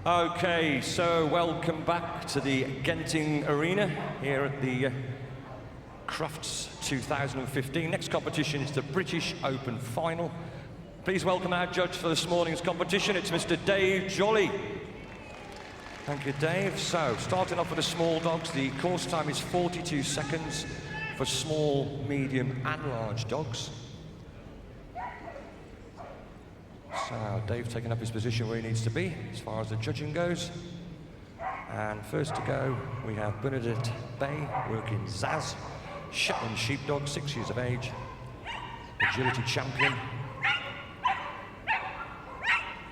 Okay, so welcome back to the Genting Arena here at the Crufts 2015. Next competition is the British Open Final. Please welcome our judge for this morning's competition. It's Mr. Dave Jolly. Thank you, Dave. So, starting off with the small dogs, the course time is 42 seconds for small, medium and large dogs. So, Dave taking up his position where he needs to be as far as the judging goes. And first to go, we have Bernadette Bay working Zaz, Shetland sheepdog, 6 years of age, agility champion.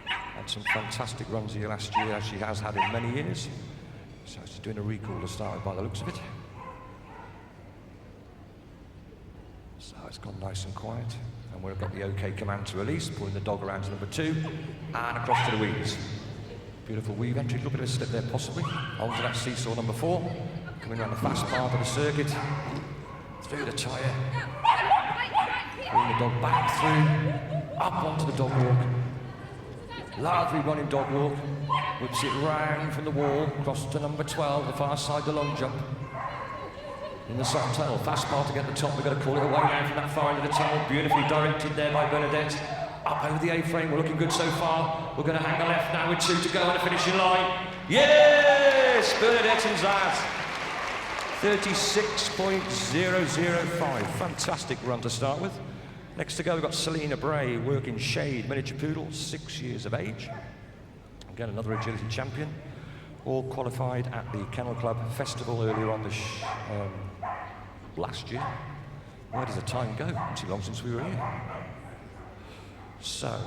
Had some fantastic runs here last year, as she has had in many years. So she's doing a recall to start with by the looks of it. So it's gone nice and quiet. And we've got the OK command to release, pulling the dog around to number 2 and across to the weaves. Beautiful weave entry, a little bit of a slip there possibly. Onto that seesaw number 4, coming around the fast part of the circuit, through the tyre, bring the dog back through, up onto the dog walk. Lovely running dog walk, whips it round from the wall, across to number 12, the far side, the long jump. In the soft tunnel, fast part to get the top, we've got to call it away now from that far end of the tunnel, beautifully directed there by Bernadette. Up over the A-frame, we're looking good so far. We're going to hang a left now with 2 to go on the finishing line. Yes! Bernadette and Zaz. 36.005. Fantastic run to start with. Next to go, we've got Selena Bray working Shade, miniature poodle, 6 years of age. Again, another agility champion. All qualified at the Kennel Club festival earlier on last year. Where does the time go? Not too long since we were here. So,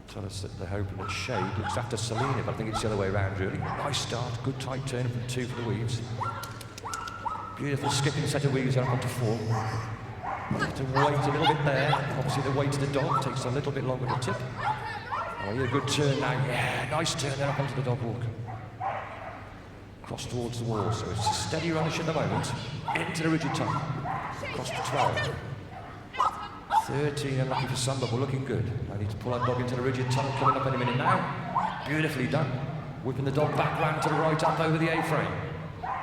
tell us that they're hoping that Shade looks after Selena, but I think it's the other way around really. Nice start, good tight turn from 2 for the weaves. Beautiful skipping set of weaves up onto 4. Have to wait a little bit there. Obviously the weight of the dog takes a little bit longer to tip. Oh, yeah, good turn now. Yeah, nice turn there up onto the dog walk. Cross towards the wall, so it's a steady runish at the moment. Into the rigid tunnel. Across to 12. 13, unlucky for some, but we're looking good. I need to pull that dog into the rigid tunnel, coming up any minute now. Beautifully done. Whipping the dog back round to the right, up over the A-frame.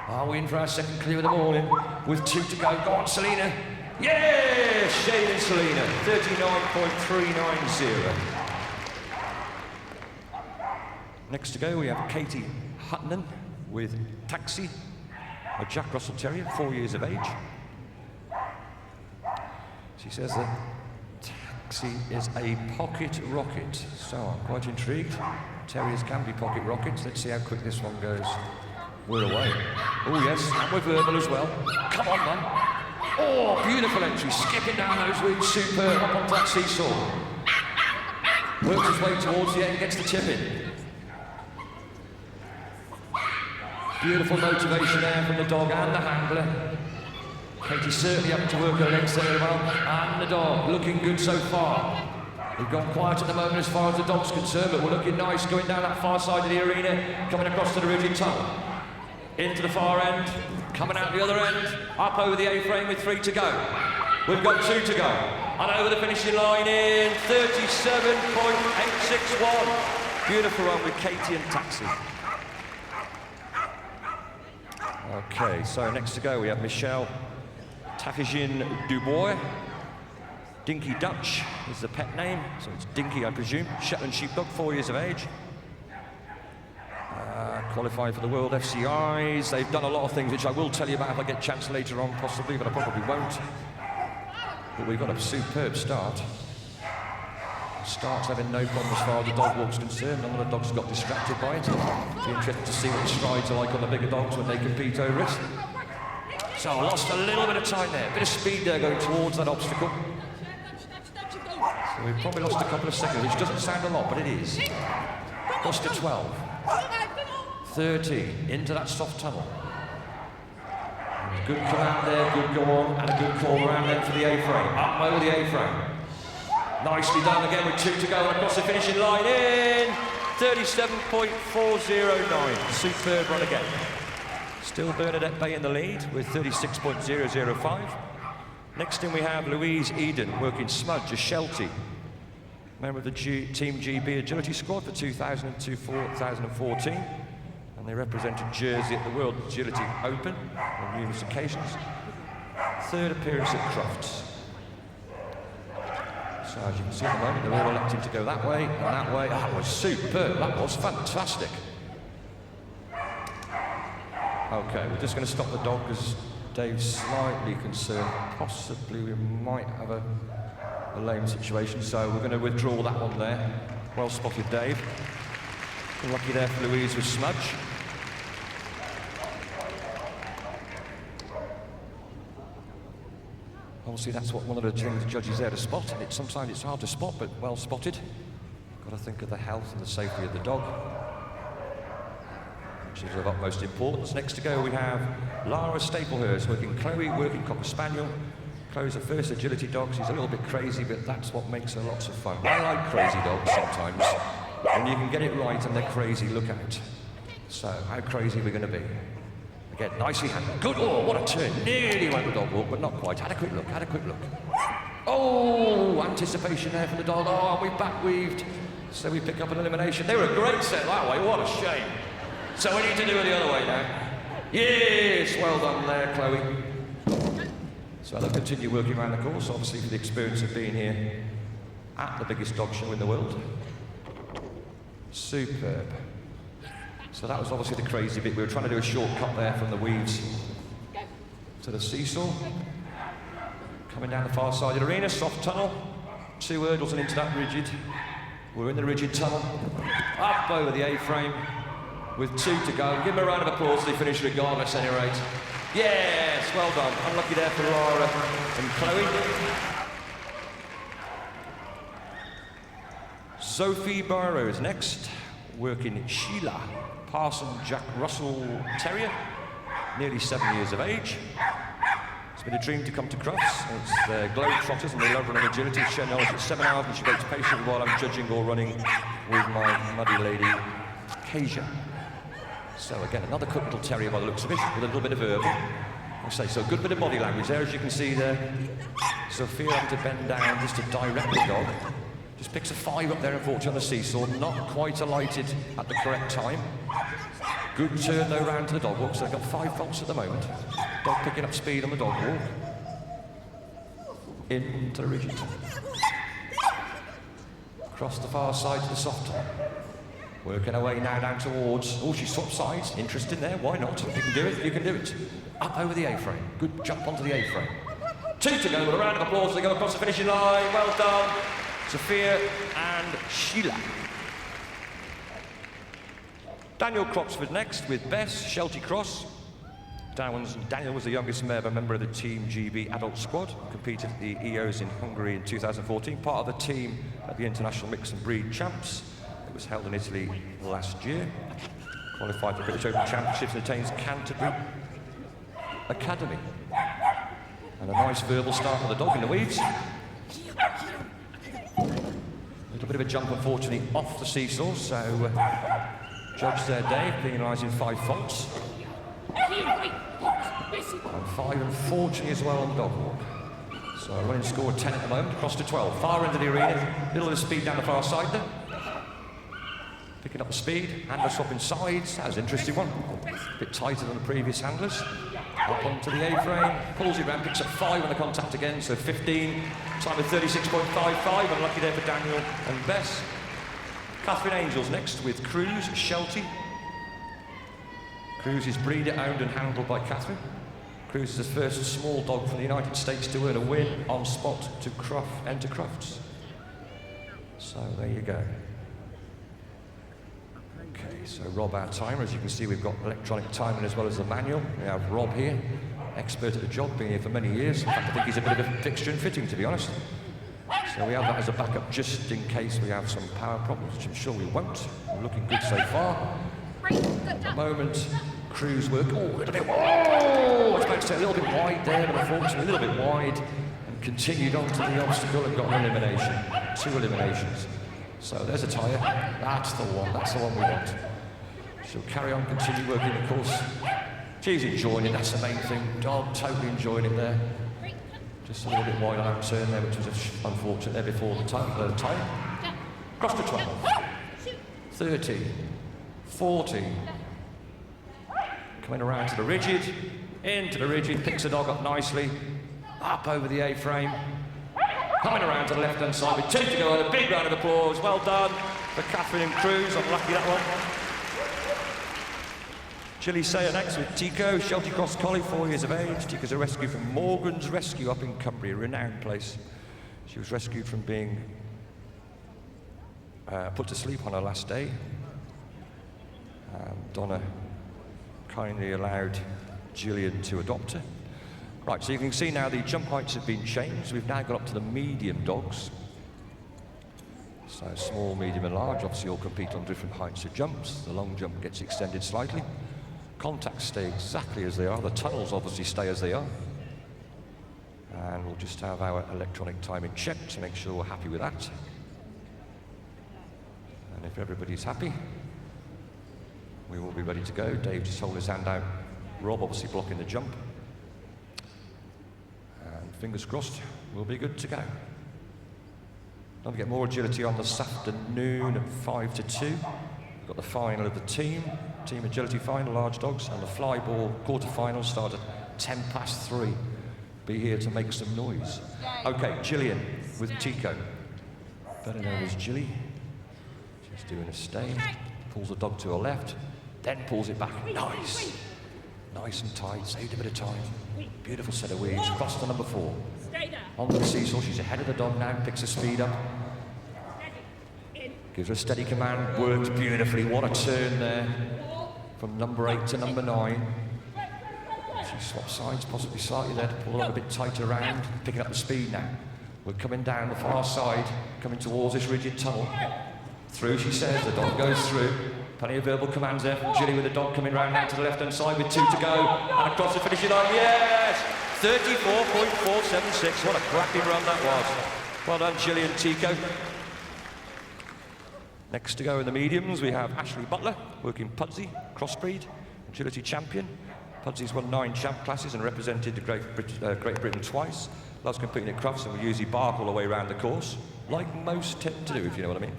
Are we in for our second clear of the morning? With 2 to go. Go on, Selena. Yeah! Shade and Selena. 39.390. Next to go, we have Katie Hutton with Taxi, a Jack Russell Terrier, 4 years of age. She says that Taxi is a pocket rocket, so I'm quite intrigued. Terriers can be pocket rockets. Let's see how quick this one goes. We're away. Oh yes, and we're verbal as well. Come on, man. Oh, beautiful entry, skipping down those wings, superb, up onto that seesaw. Works his way towards the end, gets the tip in. Beautiful motivation there from the dog and the handler. Katie certainly having to work her legs very well. And the dog looking good so far. We've gone quiet at the moment as far as the dog's concerned, but we're looking nice going down that far side of the arena, coming across to the rigid tunnel. Into the far end, coming out the other end, up over the A-frame with 3 to go. We've got 2 to go. And over the finishing line in 37.861. Beautiful run with Katie and Taxi. Okay, so next to go we have Michelle Tafijin Dubois. Dinky Dutch is the pet name, so it's Dinky, I presume. Shetland sheepdog, 4 years of age. Qualified for the World FCIs. They've done a lot of things, which I will tell you about if I get a chance later on, possibly, but I probably won't. But we've got a superb start. Starts having no problem as far as the dog walk's concerned. None of the dogs got distracted by it. Be interested to see what the strides are like on the bigger dogs when they compete over it. So I lost a little bit of time there. A bit of speed there going towards that obstacle. So we've probably lost a couple of seconds, which doesn't sound a lot, but it is. Lost to 12. 13, into that soft tunnel. Good come out there, good go on, and a good call around then for the A-frame. Up over the A-frame. Nicely done again with 2 to go and across the finishing line in 37.409. Superb run again. Still Bernadette Bay in the lead with 36.005. Next in we have Louise Eden working Smudge, a Sheltie. member of the Team GB Agility Squad for 2002-2014, and they represented Jersey at the World Agility Open on numerous occasions. Third appearance at Crufts. So as you can see at the moment, they're all electing to go that way and that way. That was superb, that was fantastic. Okay, we're just going to stop the dog because Dave's slightly concerned. Possibly we might have a lame situation, so we're going to withdraw that one there. Well spotted, Dave. Lucky there for Louise with Smudge. Obviously, that's what one of the things the judges there to spot. Sometimes it's hard to spot, but well spotted. Got to think of the health and the safety of the dog, which is of utmost importance. Next to go, we have Lara Staplehurst, working Chloe, working Cocker Spaniel. Chloe's her first agility dog. She's a little bit crazy, but that's what makes her lots of fun. I like crazy dogs sometimes. When you can get it right and they're crazy, look out. So, how crazy are we going to be? Again, nicely handled. Good. Oh, what a turn. Nearly went the dog walk, but not quite. Had a quick look, had a quick look. Oh, anticipation there for the dog. Oh, we back weaved. So we pick up an elimination. They were a great set that way. What a shame. So we need to do it the other way now. Yes, well done there, Chloe. So they'll continue working around the course, obviously for the experience of being here at the biggest dog show in the world. Superb. So that was obviously the crazy bit. We were trying to do a shortcut there from the weaves to the seesaw. Coming down the far side of the arena, soft tunnel. 2 hurdles and into that rigid. We're in the rigid tunnel. Up over the A-frame with 2 to go. Give them a round of applause. They finish regardless, at any rate. Yes, well done. Unlucky there for Lara and Chloe. Sophie Burrows next, working Sheila Parson Jack Russell Terrier, nearly 7 years of age. It's been a dream to come to Crufts. It's the Globetrotters and they love running agility. She knows at 7 hours and she waits patiently while I'm judging or running with my muddy lady, Kasia. So again, another quick little terrier by the looks of it, with a little bit of urban. I say, so a good bit of body language there, as you can see there. Sophia having to bend down just to direct the dog. Just picks a 5 up there, unfortunately, on the seesaw. Not quite alighted at the correct time. Good turn, though, round to the dog walk. So they've got 5 faults at the moment. Dog picking up speed on the dog walk. Into the rigid. Across the far side to the soft top. Working her way now down towards... Oh, she swapped sides. Interesting there. Why not? If you can do it, you can do it. Up over the A-frame. Good jump onto the A-frame. 2 to go with a round of applause. They go across the finishing line. Well done, Sophia and Sheila. Daniel Croxford next with Bess, Shelty Cross. Daniel was the youngest ever member of the Team GB adult squad. Competed at the EOs in Hungary in 2014. Part of the team at the International Mix and Breed Champs. It was held in Italy last year. Qualified for British Open Championships and attains Canterbury Academy. And a nice verbal start for the dog in the weeds. A little bit of a jump, unfortunately, off the seesaw, so judge there, Dave, penalising 5 faults. And 5, unfortunately, as well on the dog walk. So a running score of 10 at the moment, across to 12. Far end of the arena, little bit of speed down the far side there. Picking up the speed, handler swapping sides. That was an interesting one. A bit tighter than the previous handlers. Up onto the A-frame, pulls it round, picks up 5 on the contact again, so 15. Time of 36.55, unlucky there for Daniel and Bess. Catherine Angels next with Cruz, Shelty. Cruz is breeder owned and handled by Catherine. Cruz is the first small dog from the United States to earn a win on spot to enter Crufts. So there you go. Okay, so Rob, our timer, as you can see, we've got electronic timing as well as the manual. We have Rob here, expert at the job, been here for many years. In fact, I think he's a bit of a fixture and fitting, to be honest. So we have that as a backup just in case we have some power problems, which I'm sure we won't. We're looking good so far. At the moment, Cruz work. Oh, a little bit wide. Oh, I was about to say a little bit wide there, but unfortunately a little bit wide. And continued on to the obstacle and got an elimination. 2 eliminations. So there's a tyre. That's the one we want. She'll carry on, continue working the course. She's enjoying it, that's the main thing. Dog totally enjoying it there. Just a little bit wide on that turn there, which was unfortunate there before the time. Cross to 12. 30. 40. Coming around to the rigid. Into the rigid, picks the dog up nicely. Up over the A-frame. Coming around to the left-hand side with 2 to go, and a big round of applause. Well done for Catherine and Cruz. Unlucky that one. Gilly Sayer next with Tico, Sheltie Cross Collie, 4 years of age. Tico's a rescue from Morgan's Rescue up in Cumbria, a renowned place. She was rescued from being put to sleep on her last day. Donna kindly allowed Gillian to adopt her. Right, so you can see now the jump heights have been changed. We've now got up to the medium dogs. So small, medium and large obviously all compete on different heights of jumps. The long jump gets extended slightly. Contacts stay exactly as they are. The tunnels obviously stay as they are. And we'll just have our electronic timing checked to make sure we're happy with that. And if everybody's happy, we will be ready to go. Dave just hold his hand out. Rob obviously blocking the jump. And fingers crossed, we'll be good to go. Don't forget more agility on this afternoon at 5 to 2. We've got the final of the team agility final, large dogs, and the fly ball quarter-final start at 10 past 3. Be here to make some noise. Okay, Gillian with Tico. Better known as Gilly. She's doing a stay. Pulls the dog to her left, then pulls it back. Nice. Nice and tight, saved a bit of time. Beautiful set of weeds. Cross to number 4. Onto the seesaw, she's ahead of the dog now, picks her speed up. Gives her a steady command, works beautifully. What a turn there. From number 8 to number 9. She swaps sides, possibly slightly there to pull it a bit tighter around, picking up the speed now. We're coming down the far side, coming towards this rigid tunnel. Through, she says, the dog goes through. Plenty of verbal commands there from Gilly with the dog coming round now to the left-hand side with 2 to go. And across the finishing line, yes! 34.476, what a cracking run that was. Well done, Gilly and Tico. Next to go in the mediums, we have Ashley Butler, working Pudsey, crossbreed, agility champion. Pudsy's won 9 champ classes and represented the Great Britain twice. Loves competing at Crufts and will usually bark all the way around the course, like most tend to do, if you know what I mean.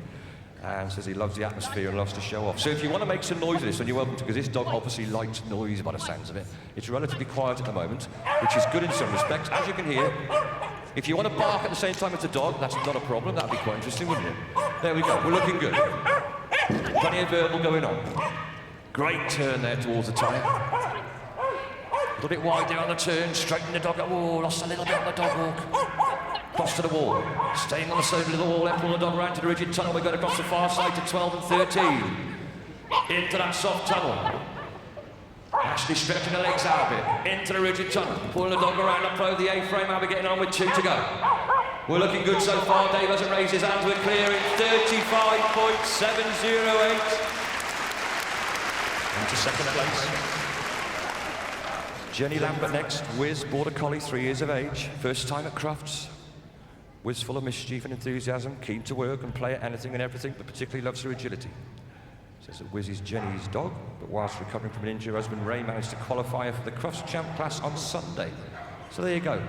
And says he loves the atmosphere and loves to show off. So if you want to make some noise of this, then you're welcome to, because this dog obviously likes noise by the sounds of it. It's relatively quiet at the moment, which is good in some respects, as you can hear. If you want to bark at the same time as the dog, that's not a problem. That'd be quite interesting, wouldn't it? There we go. We're looking good. Plenty of verbal going on. Great turn there towards the tyre. A little bit wide there on the turn. Straighten the dog up. Oh, lost a little bit on the dog walk. Cross to the wall. Staying on the side of the wall. Then pull the dog around to the rigid tunnel. We're going across the far side to 12 and 13. Into that soft tunnel. Ashley stretching her legs out a bit, into the rigid tunnel, pulling the dog around up over the A-frame. How are we getting on with 2 to go? We're looking good so far. Dave hasn't raised his hands. We're clearing 35.708. Into second place. Jenny Lambert next. Wiz, border collie, 3 years of age. First time at Crufts. Wiz full of mischief and enthusiasm, keen to work and play at anything and everything, but particularly loves her agility. Says that Wiz is Jenny's dog, but whilst recovering from an injury, her husband Ray managed to qualify her for the Crufts Champ class on Sunday. So there you go.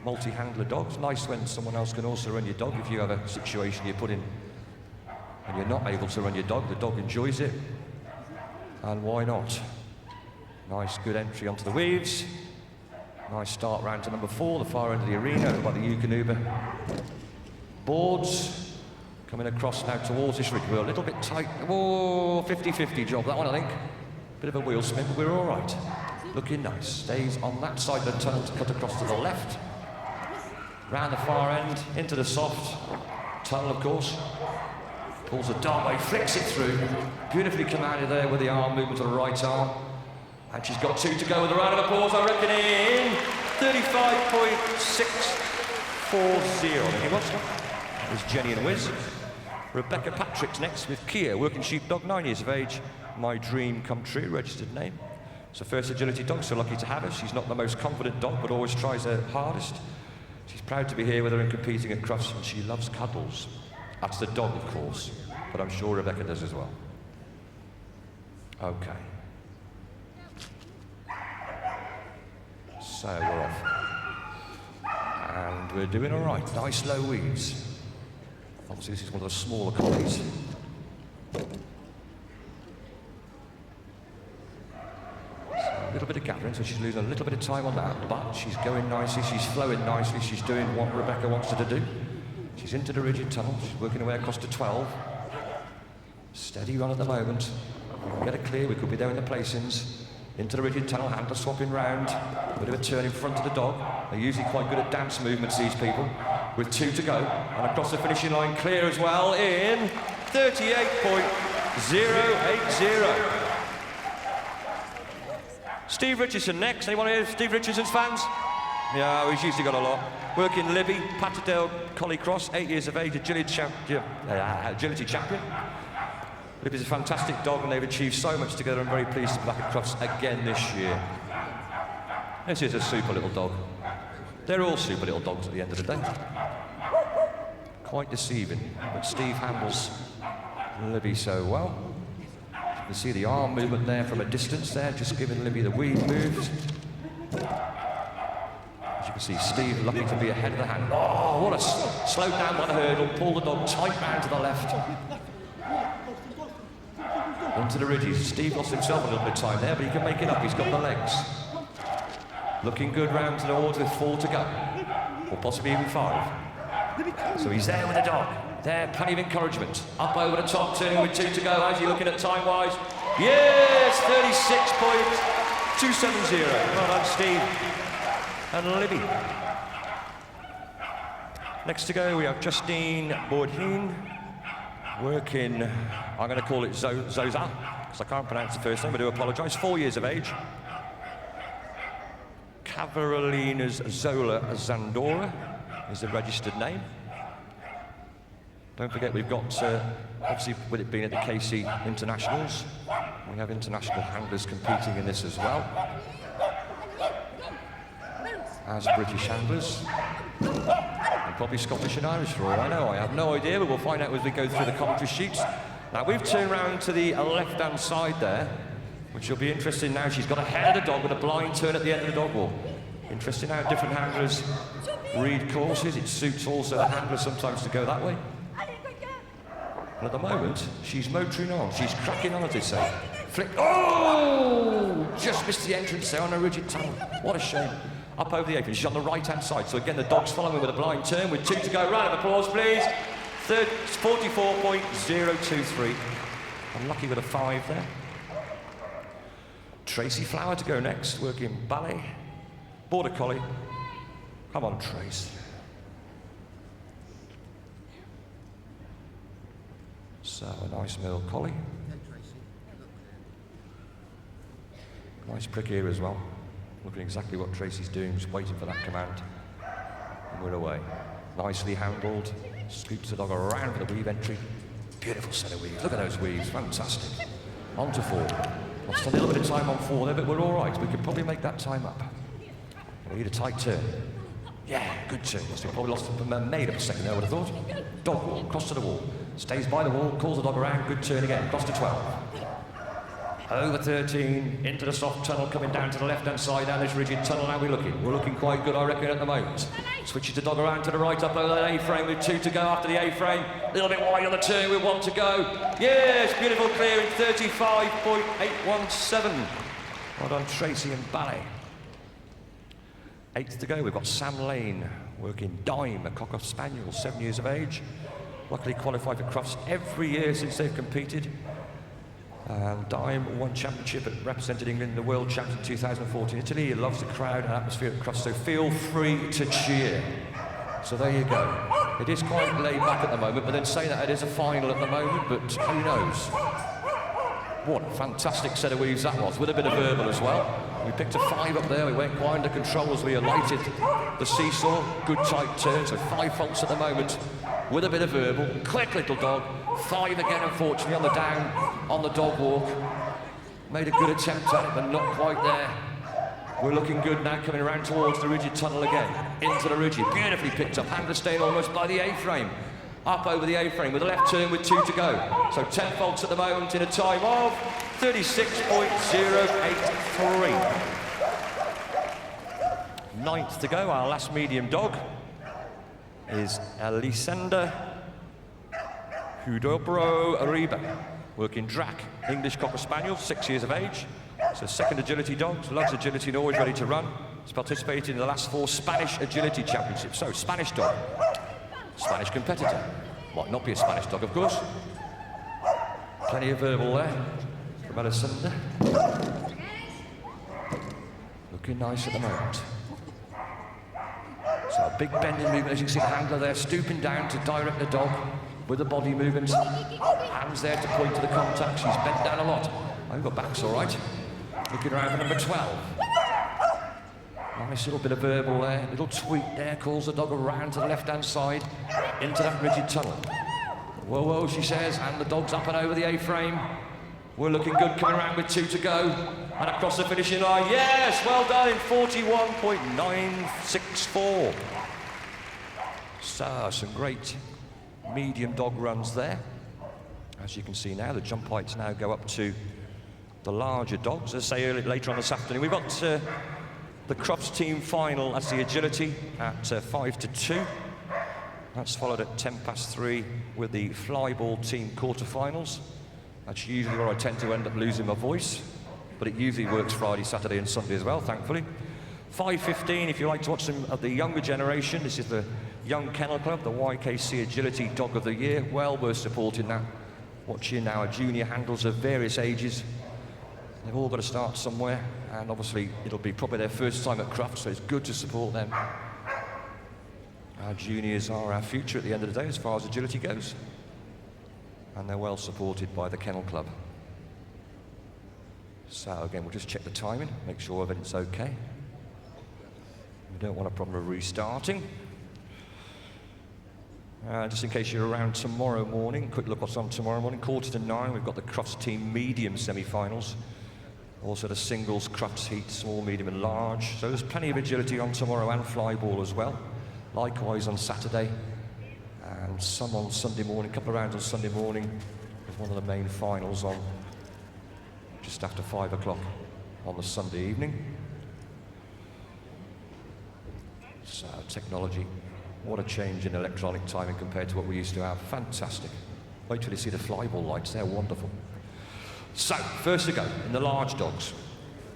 Multi-handler dogs. Nice when someone else can also run your dog. If you have a situation you're put in and you're not able to run your dog, the dog enjoys it. And why not? Nice, good entry onto the weaves. Nice start round to number 4, the far end of the arena, over by the Eukanuba boards. Coming across now towards this ridge. We're a little bit tight. Oh, 50-50 job, that one, I think. Bit of a wheel spin, but we're all right. Looking nice. Stays on that side of the tunnel to cut across to the left. Round the far end, into the soft tunnel, of course. Pulls the dog away, flicks it through. Beautifully commanded there with the arm movement to the right arm. And she's got 2 to go with a round of applause, I reckon, in 35.640. Any wants one? There's Jenny and Wiz. Rebecca Patrick's next with Kia, working sheepdog, 9 years of age. My dream come true, registered name. It's her first agility dog, so lucky to have her. She's not the most confident dog, but always tries her hardest. She's proud to be here with her and competing at Crufts, and she loves cuddles. That's the dog, of course, but I'm sure Rebecca does as well. Okay. So we're off. And we're doing all right. Nice low weaves. Obviously, this is one of the smaller collies. So a little bit of gathering, so she's losing a little bit of time on that, but she's going nicely, she's flowing nicely, she's doing what Rebecca wants her to do. She's into the rigid tunnel, she's working her way across to 12. Steady run at the moment. We can get it clear, we could be there in the placings. Into the rigid tunnel, handle swapping round. A bit of a turn in front of the dog. They're usually quite good at dance movements, these people. With 2 to go. And across the finishing line, clear as well in 38.080. Steve Richardson next. Anyone here Steve Richardson's fans? Yeah, he's usually got a lot. Working Libby, Patterdale Collie Cross, 8 years of age, agility champion. Libby's a fantastic dog and they've achieved so much together. I'm very pleased to be back at Crufts again this year. This is a super little dog. They're all super little dogs at the end of the day. Quite deceiving, but Steve handles Libby so well. You can see the arm movement there from a distance there, just giving Libby the weave moves. As you can see, Steve lucky to be ahead of the hand. Oh, what a slow down by the hurdle, pull the dog tight round to the left. Into the ridges. Steve lost himself a little bit of time there, but he can make it up. He's got the legs. Looking good round to the horns with 4 to go. Or possibly even 5. So he's there with the dog. There, plenty of encouragement. Up over the top turn with 2 to go. How's he looking at time-wise? Yes, 36.270. Well done, Steve. And Libby. Next to go, we have Justine Bourdin. Working, I'm going to call it Zoza, because I can't pronounce the first name, I do apologise. 4 years of age. Carolina's Zola Zandora is the registered name. Don't forget we've got, obviously with it being at the KC Internationals, we have international handlers competing in this as well. As British handlers. And probably Scottish and Irish for all I know. I have no idea, but we'll find out as we go through the commentary sheets. Now we've turned round to the left-hand side there, which will be interesting now. She's got a head of the dog with a blind turn at the end of the dog wall. Interesting how different handlers read courses. It suits also the handler sometimes to go that way. And at the moment, she's motoring on. She's cracking on, as they say. Flick. Oh! Just missed the entrance there on a rigid tunnel. What a shame. Up over the apron. She's on the right-hand side. So again, the dog's following with a blind turn with 2 to go. Round of applause, please. 44.023. Unlucky with a 5 there. Tracy Flower to go next, working ballet. Border Collie. Come on, Trace. So, a nice male collie. Nice prick here as well. Looking exactly what Tracy's doing, just waiting for that command. And we're away. Nicely handled. Scoops the dog around for the weave entry. Beautiful set of weaves. Look at those weaves, fantastic. On to 4. Lost a little bit of time on 4 there, but we're all right. We could probably make that time up. We need a tight turn. Yeah, good turn. So we probably lost made up a second there, I would have thought. Dog wall, cross to the wall. Stays by the wall, calls the dog around, good turn again, cross to 12. Over 13, into the soft tunnel, coming down to the left-hand side, down this rigid tunnel. How are we looking? We're looking quite good, I reckon, at the moment. Switches the dog around to the right, up over the A-frame with 2 to go after the A-frame. A little bit wide on the turn with 1 to go. Yes, beautiful clearing, 35.817. Well done, Tracy and Ballet. 8 to go, we've got Sam Lane, working Dime, a Cocker Spaniel, 7 years of age. Luckily qualified for Crufts every year since they've competed. Dime won championship and represented England in the World Champs in 2014. Italy, he loves the crowd and atmosphere at Crufts, so feel free to cheer. So there you go. It is quite laid back at the moment, but then saying that it is a final at the moment, but who knows? What a fantastic set of weaves that was, with a bit of verbal as well. We picked a 5 up there, we went quite under control as we alighted the seesaw. Good tight turn, so 5 faults at the moment, with a bit of verbal. Quick little dog, 5 again unfortunately on the down, on the dog walk. Made a good attempt at it, but not quite there. We're looking good now, coming around towards the rigid tunnel again. Into the rigid, beautifully picked up, handler staying almost by the A-frame. Up over the A-frame with a left turn with 2 to go. So 10 faults at the moment in a time of 36.083. 9th to go, our last medium dog is Elisenda Hudobro Ariba, working Drac, English Cocker Spaniel, 6 years of age. It's a second agility dog, loves agility and always ready to run. He's participated in the last 4 Spanish agility championships. So, Spanish dog, Spanish competitor. Might not be a Spanish dog, of course. Plenty of verbal there from Alessandra. Looking nice at the moment. So a big bending movement, as you can see the handler there, stooping down to direct the dog with the body movement. Hands there to point to the contact. She's bent down a lot. Oh, your back's all right. Looking around for number 12. Nice little bit of verbal there. Little tweak there, calls the dog around to the left-hand side, into that rigid tunnel. Whoa, whoa, she says, and the dog's up and over the A-frame. We're looking good, coming around with 2 to go. And across the finishing line, yes, well done in 41.964. So, some great medium dog runs there. As you can see now, the jump heights now go up to the larger dogs. As I say later on this afternoon, we've got the Crufts team final, that's the agility, at 5 to 2. That's followed at 3:10 with the flyball team quarterfinals. That's usually where I tend to end up losing my voice, but it usually works Friday, Saturday and Sunday as well, thankfully. 5:15, if you like to watch some of the younger generation, this is the Young Kennel Club, the YKC Agility Dog of the Year. Well worth supporting that. Watching our junior handlers of various ages. They've all got to start somewhere, and obviously it'll be probably their first time at Crufts, so it's good to support them. Our juniors are our future at the end of the day as far as agility goes. And they're well supported by the Kennel Club. So again, we'll just check the timing, make sure everything's okay. We don't want a problem of restarting. Just in case you're around tomorrow morning, quick look what's on tomorrow morning. 8:45, we've got the Crufts team medium semi-finals. Also the singles Crufts heat, small, medium and large. So there's plenty of agility on tomorrow and flyball as well. Likewise on Saturday. And some on Sunday morning, a couple of rounds on Sunday morning with one of the main finals on just after 5 o'clock on the Sunday evening. So technology, what a change in electronic timing compared to what we used to have. Fantastic. Wait till you see the flyball lights, they're wonderful. So, first to go, in the large dogs.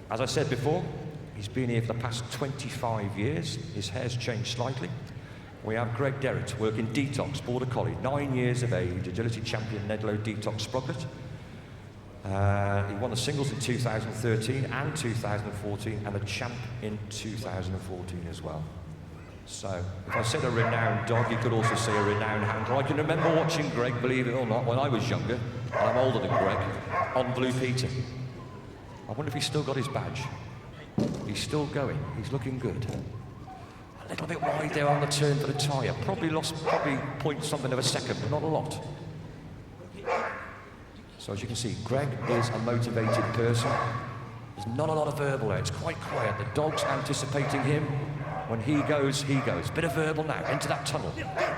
As I said before, he's been here for the past 25 years. His hair's changed slightly. We have Greg Derritt, working Detox, Border Collie, 9 years of age, agility champion Nedlow Detox Sproglet. He won the singles in 2013 and 2014, and the champ in 2014 as well. So, if I said a renowned dog, you could also say a renowned handler. I can remember watching Greg, believe it or not, when I was younger, and I'm older than Greg, on Blue Peter. I wonder if he's still got his badge. He's still going, he's looking good. A little bit wide there on the turn for the tyre. Probably point something of a second, but not a lot. So as you can see, Greg is a motivated person. There's not a lot of verbal there, it's quite quiet. The dog's anticipating him. When he goes, he goes. Bit of verbal now, into that tunnel.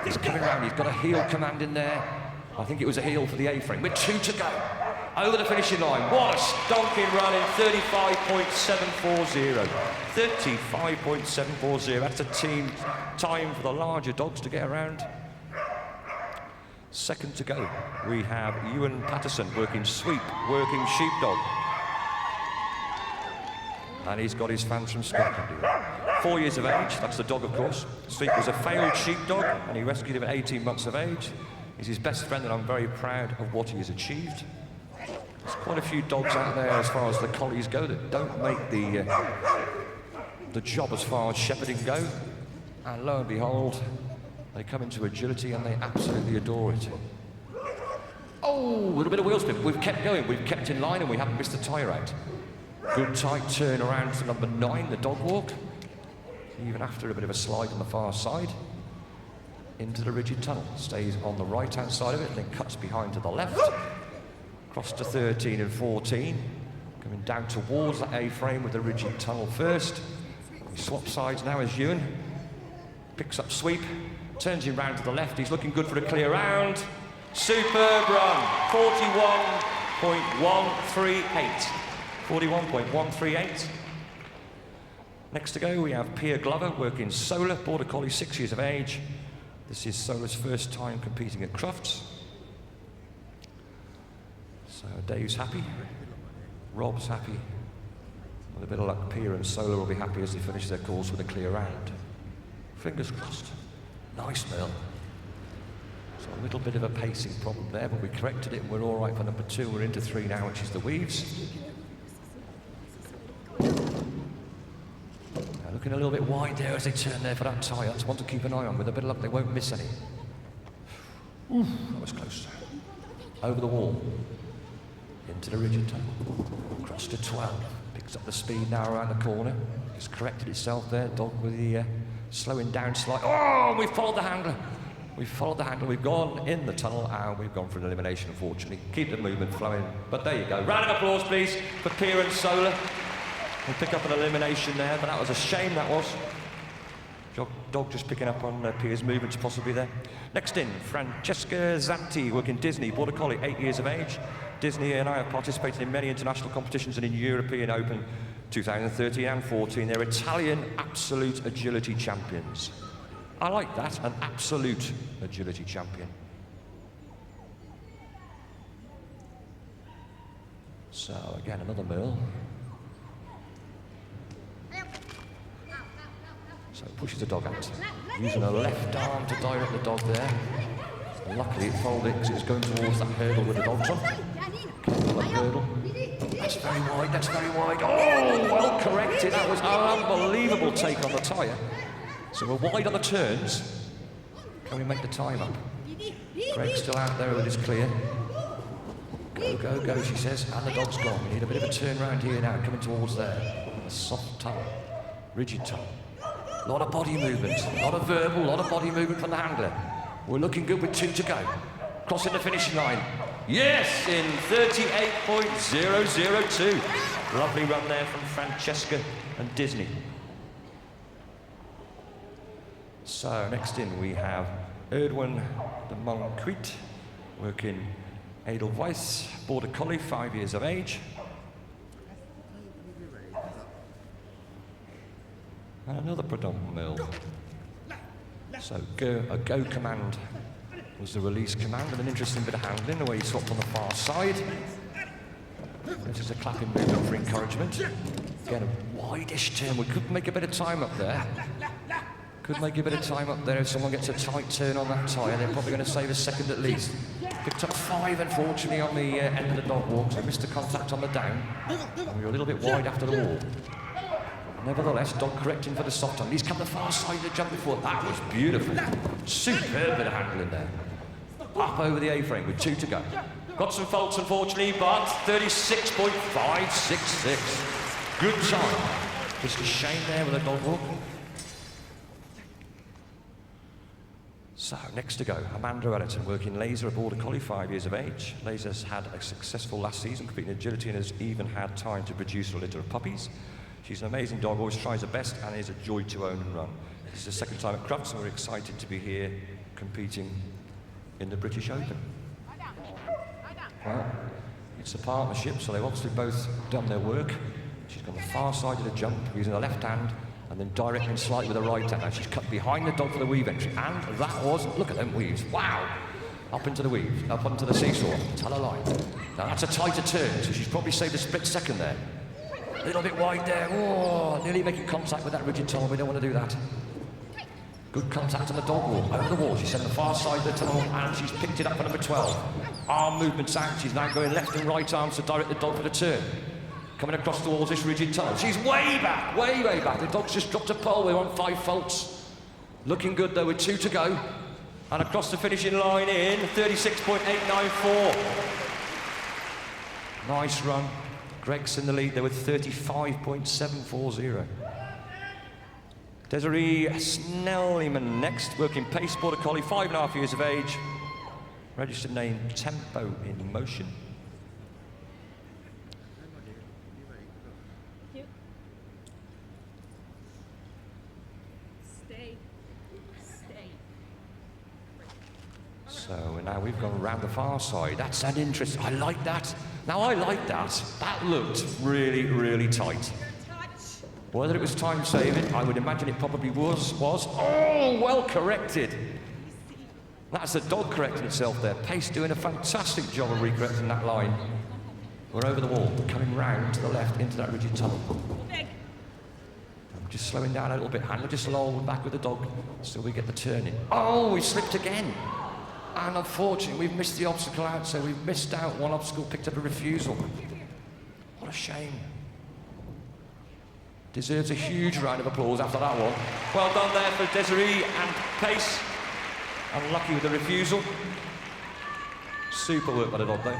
He's coming around, he's got a heel command in there. I think it was a heel for the A-frame, with 2 to go. Over the finishing line, what a stonking run in 35.740. 35.740, that's a team time for the larger dogs to get around. Second to go, we have Ewan Patterson working sweep, working sheepdog. And he's got his fans from Scotland. 4 years of age, that's the dog of course. Sweep was a failed sheepdog and he rescued him at 18 months of age. He's his best friend and I'm very proud of what he has achieved. There's quite a few dogs out there as far as the collies go that don't make the job as far as shepherding go. And lo and behold, they come into agility and they absolutely adore it. Oh, a little bit of wheel spin. We've kept going, we've kept in line and we haven't missed the tyre out. Good tight turn around to number 9, the dog walk. Even after a bit of a slide on the far side. Into the rigid tunnel. Stays on the right-hand side of it, then cuts behind to the left. Across to 13 and 14. Coming down towards that A-frame with the rigid tunnel first. He swaps sides now as Ewan. Picks up sweep. Turns him round to the left. He's looking good for a clear round. Superb run. 41.138. 41.138. Next to go, we have Pierre Glover, working Solar, Border Collie, 6 years of age. This is Solar's first time competing at Crufts. So Dave's happy, Rob's happy. With a bit of luck, Pia and Solar will be happy as they finish their course with a clear round. Fingers crossed. Nice Mill. So a little bit of a pacing problem there, but we corrected it and we're all right for number 2. We're into 3 now, which is the Weaves. Now looking a little bit wide there as they turn there for that tie. That's one to keep an eye on. With a bit of luck, they won't miss any. Ooh, that was close. Over the wall. Into the rigid toe. Across to 12. Picks up the speed now around the corner. It's corrected itself there. Dog with the slowing down slightly. Oh, we followed the handler. We followed the handler. We've gone in the tunnel and we've gone for an elimination, unfortunately. Keep the movement flowing. But there you go. Round of applause, please, for Pia and Solar. We'll pick up an elimination there, but that was a shame, that was. Dog just picking up on Pia's movements possibly there. Next in, Francesca Zanti, working Disney, Border Collie, 8 years of age. Disney and I have participated in many international competitions and in European Open 2013 and 14. They're Italian absolute agility champions. I like that, an absolute agility champion. So again, another Mill. So pushes the dog out, using her left arm to direct the dog there. And luckily it folded because it was going towards that hurdle with the dogs on. Careful that hurdle. That's very wide, that's very wide. Oh, well corrected. That was an unbelievable take on the tyre. So we're wide on the turns. Can we make the time up? Greg's still out there with his clear. Go, go, go, she says. And the dog's gone. We need a bit of a turn round here now, coming towards there. A soft tongue, rigid tongue. A lot of body movement, a lot of verbal, a lot of body movement from the handler. We're looking good with 2 to go. Crossing the finishing line. Yes, in 38.002. Lovely run there from Francesca and Disney. So next in we have Erdwin de Moncriet, working Edelweiss, Border Collie, 5 years of age. And another predominant Mill. So a go command was the release command, and an interesting bit of handling, the way he swapped on the far side. This is a clapping movement for encouragement. Again, a wide-ish turn. We could make a bit of time up there. Could make a bit of time up there if someone gets a tight turn on that tyre. They're probably going to save a second at least. Picked up 5, unfortunately, on the end of the dog walk, so missed the contact on the down. And we were a little bit wide after the wall. Nevertheless, dog correcting for the soft tongue. He's come the far side of the jump before. That was beautiful. Superb bit of handling there. Up over the A-frame with 2 to go. Got some faults, unfortunately, but 36.566. Good time. Just a shame there with a dog walk. So, next to go, Amanda Ellerton, working Laser, a Border Collie, 5 years of age. Laser's had a successful last season, competing in agility, and has even had time to produce a litter of puppies. She's an amazing dog, always tries her best, and is a joy to own and run. This is the second time at Crufts, and we're excited to be here competing in the British Open. Well, it's a partnership, so they've obviously both done their work. She's gone the far side of the jump, using the left hand, and then directing slightly with the right hand. Now she's cut behind the dog for the weave entry, and that was, look at them weaves, wow! Up into the weave, up onto the seesaw, tell her line. Now that's a tighter turn, so she's probably saved a split second there. A little bit wide there, oh, nearly making contact with that rigid tunnel, we don't want to do that. Good contact on the dog wall, over the wall, she's on the far side of the tunnel, and she's picked it up for number 12. Arm movements out, she's now going left and right arms to direct the dog for the turn. Coming across towards this rigid tunnel, she's way back, way back. The dog's just dropped a pole, we're on 5 faults. Looking good though with 2 to go. And across the finishing line in 36.894. Nice run. Greg's in the lead there with 35.740. Desiree Snellyman next, working Pace, Border Collie, 5.5 years of age. Registered name Tempo in Motion. So now we've gone around the far side. That's an interest. I like that. Now I like that. That looked really, really tight. Whether it was time saving, I would imagine it probably was. Oh, well corrected. That's the dog correcting itself there. Pace doing a fantastic job of recorrecting that line. We're over the wall, coming round to the left into that rigid tunnel. I'm just slowing down a little bit. Handler just low back with the dog so we get the turn in. Oh, we slipped again. And unfortunately, we've missed the obstacle out, so we've missed out one obstacle, picked up a refusal. What a shame. Deserves a huge round of applause after that one. Well done there for Desiree and Pace. Unlucky with the refusal. Super work by the dog though.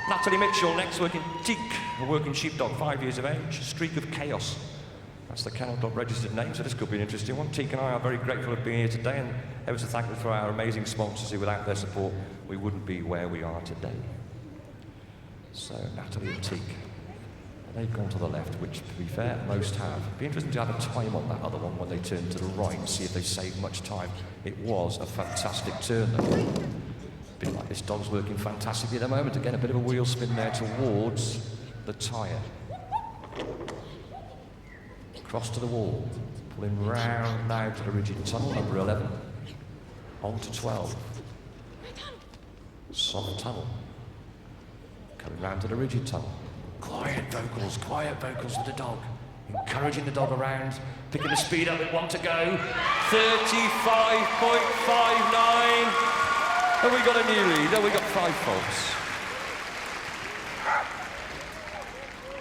Natalie Mitchell next, working Teak, a working sheepdog, 5 years of age, Streak of Chaos. That's the Kennel Club registered name, so this could be an interesting one. Teak and I are very grateful for being here today and ever so thankful for our amazing sponsors who, without their support, we wouldn't be where we are today. So, Natalie and Teak. They've gone to the left, which, to be fair, most have. It'd be interesting to have a time on that other one when they turn to the right and see if they save much time. It was a fantastic turn, though. A bit like this dog's working fantastically at the moment. Again, a bit of a wheel spin there towards the tyre. Across to the wall. Pulling round now to the rigid tunnel, number 11. On to 12. Soft tunnel. Coming round to the rigid tunnel. Quiet vocals with the dog. Encouraging the dog around, picking the speed up with 1 to go. 35.59. Have we got a new lead? Oh, we got 5 faults.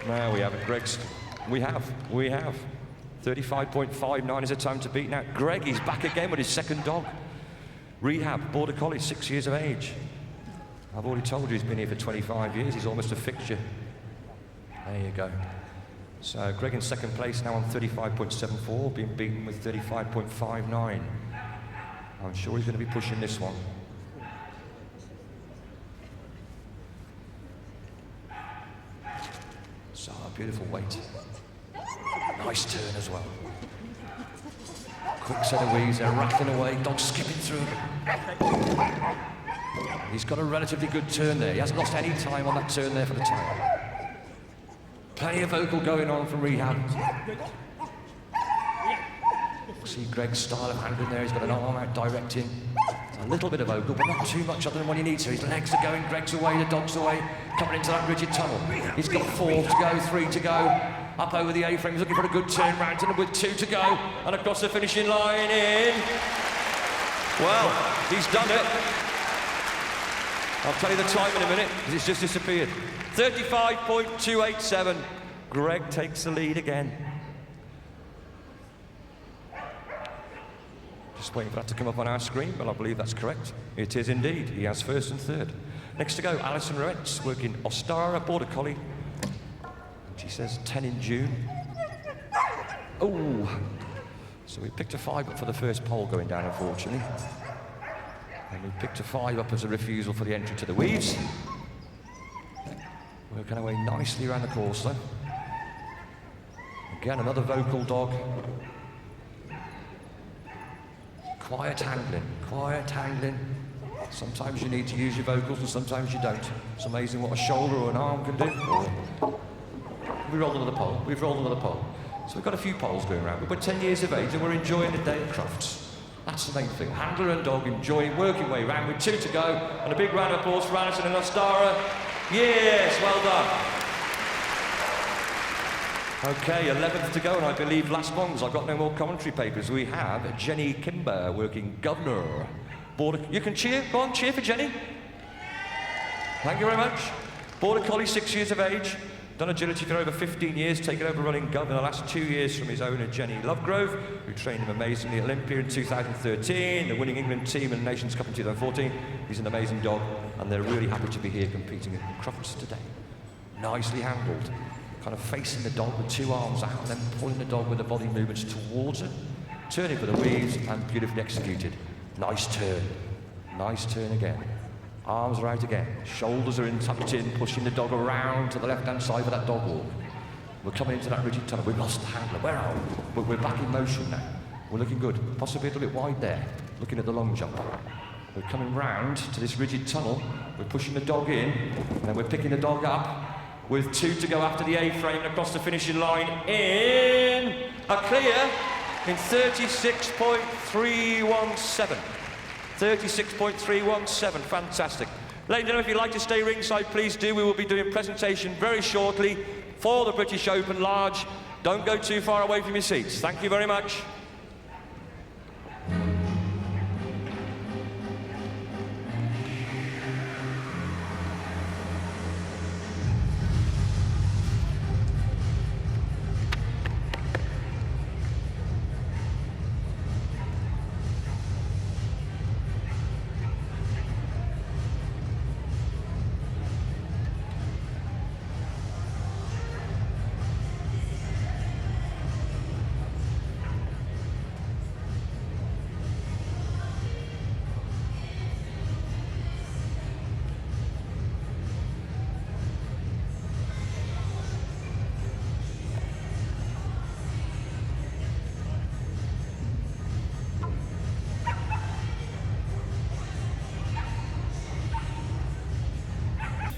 No, we haven't. Greg's. We have. 35.59 is a time to beat now. Greg is back again with his second dog. Rehab, Border Collie, 6 years of age. I've already told you he's been here for 25 years. He's almost a fixture. There you go. So Greg in second place now on 35.74, being beaten with 35.59. I'm sure he's going to be pushing this one. So a beautiful weight. Nice turn as well. Quick set of weaves, they're rattling away, dog skipping through. He's got a relatively good turn there. He hasn't lost any time on that turn there for the tyre. Plenty of vocal going on from Rehab. See Greg's style of handling there. He's got an arm out directing. A little bit of vocal, but not too much other than what he needs. So his legs are going, Greg's away, the dog's away. Coming into that rigid tunnel. He's got 4 to go, 3 to go. Up over the A-frame, he's looking for a good turn round to them with 2 to go. And across the finishing line in. Well, he's done it. I'll tell you the time in a minute, because it's just disappeared. 35.287. Greg takes the lead again. Just waiting for that to come up on our screen, but I believe that's correct. It is indeed. He has first and third. Next to go, Alison Roetz, working Ostara, Border Collie. She says 10 in June. Oh! So we picked a 5 up for the first pole going down, unfortunately. And we picked a 5 up as a refusal for the entry to the weaves. Working our way nicely around the course, though. Again, another vocal dog. Quiet handling. Sometimes you need to use your vocals and sometimes you don't. It's amazing what a shoulder or an arm can do. We rolled another pole. So we've got a few poles going around. But we're 10 years of age and we're enjoying the day at Crufts. That's the main thing. Handler and dog enjoying working way round with 2 to go. And a big round of applause for Alison and Ostara. Yes, well done. Okay, 11th to go, and I believe last ones. I've got no more commentary papers. We have Jenny Kimber working Governor. Border. You can cheer. Go on, cheer for Jenny. Thank you very much. Border Collie, 6 years of age. Done agility for over 15 years, taken over running Governor the last 2 years from his owner, Jenny Lovegrove, who trained him amazingly at Olympia in 2013, the winning England team and Nations Cup in 2014. He's an amazing dog, and they're really happy to be here competing at Crufts today. Nicely handled, kind of facing the dog with 2 arms out, and then pulling the dog with the body movements towards it, turning for the weaves, and beautifully executed. Nice turn again. Arms are out again, shoulders are in, tucked in, pushing the dog around to the left-hand side of that dog walk. We're coming into that rigid tunnel. We've lost the handler. Where are we? We're back in motion now. We're looking good. Possibly a little bit wide there, looking at the long jump. We're coming round to this rigid tunnel. We're pushing the dog in, and then we're picking the dog up with 2 to go after the A-frame and across the finishing line in a clear in 36.317. 36.317, fantastic. Ladies and gentlemen, if you'd like to stay ringside, please do. We will be doing a presentation very shortly for the British Open Large. Don't go too far away from your seats. Thank you very much.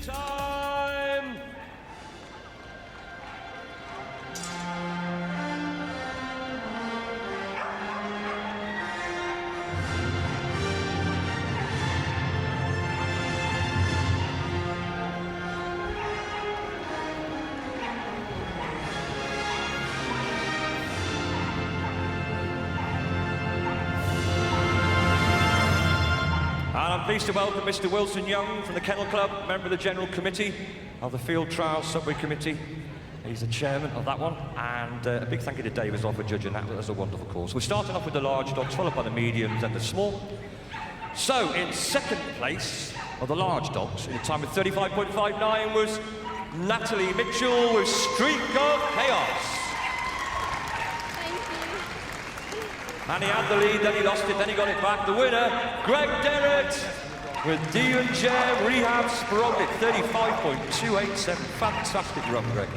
Time! I'm pleased to welcome Mr. Wilson Young from the Kennel Club, member of the General Committee of the Field Trial Subway Committee. He's the chairman of that one, and a big thank you to Dave as well for judging that. That was a wonderful course. We're starting off with the large dogs, followed by the mediums and the small. So, in second place of the large dogs, in a time of 35.59, was Natalie Mitchell with Streak of Chaos. And he had the lead, then he lost it, then he got it back. The winner, Greg Derrett, with D and Jam Rehab Sproglet, 35.287. Fantastic run, Greg.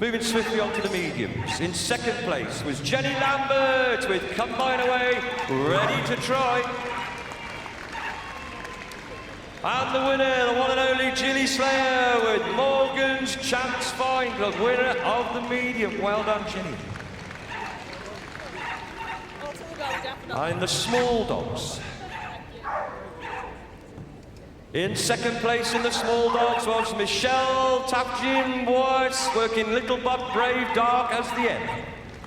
Moving swiftly on to the mediums. In second place was Jenny Lambert with Combine Away, ready to try. And the winner, the one and only Gilly Slayer with Morgan's Chance Find, the winner of the medium. Well done, Ginny. And in the small dogs, in second place in the small dogs was Michelle Tafjin Boyce, working Little But Brave Dark as the end.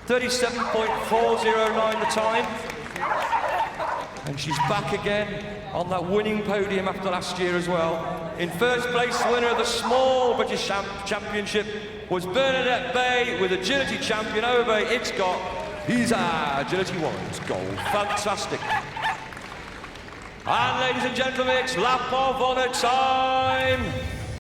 37.409 the time. And she's back again on that winning podium after last year as well. In first place, winner of the small British Championship was Bernadette Bay with Agility Champion over. It's got Agility Warrants gold. Fantastic. And ladies and gentlemen, it's lap of honour time.